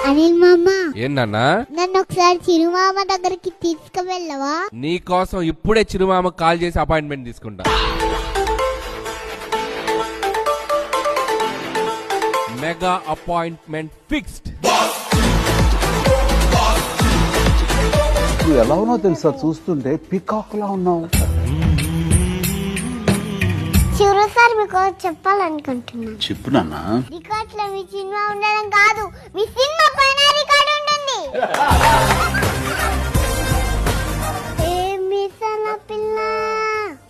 అనిల్ మామ, ఏంటన్నా? నన్ను ఒకసారి చిరుమామ దగ్గరికి తీసుకువెళ్ళవా? నీ కోసం ఇప్పుడే చిరుమామ కాల్ చేసి అపాయింట్మెంట్ తీసుకుంటా. Mega appointment fixed. నువ్వు ఎలా ఉన్నావు తెలుసా, చూస్తుంటే పికాక్ లా ఉన్నావు. చిరు సార్ మీకు చెప్పాలనుకుంటున్నాను. చెప్పు నాన్న. రికార్డ్ లో మీ సినిమా ఉండడం కాదు, మీ సినిమా పైన రికార్డ్ ఉంటుంది. పిల్ల,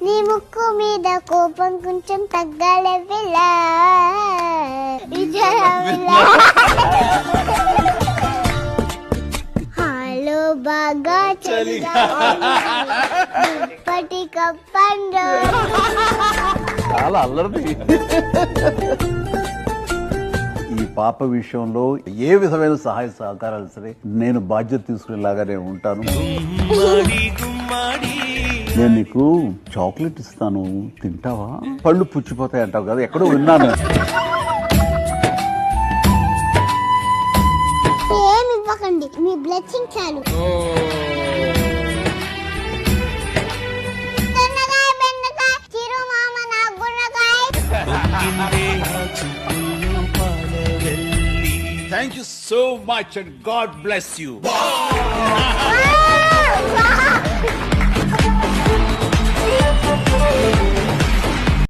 నీ ముక్కు మీద కోపం కొంచెం తగ్గాలే పిల్ల. హలో బాగా చలిగా ఇప్పటి కప్పండు. చాలా అల్లరిది. ఈ పాప విషయంలో ఏ విధమైన సహాయ సహకారాలు సరే నేను బాధ్యత తీసుకునేలాగా నేను ఉంటాను. నేను నీకు చాక్లెట్ ఇస్తాను, తింటావా? పళ్ళు పుచ్చిపోతాయి అంటావు కదా, ఎక్కడో విన్నాను. ఏమి ఇవ్వకండి, మీ బ్లెస్సింగ్ చాలు. Thank you so much and God bless you. Wow!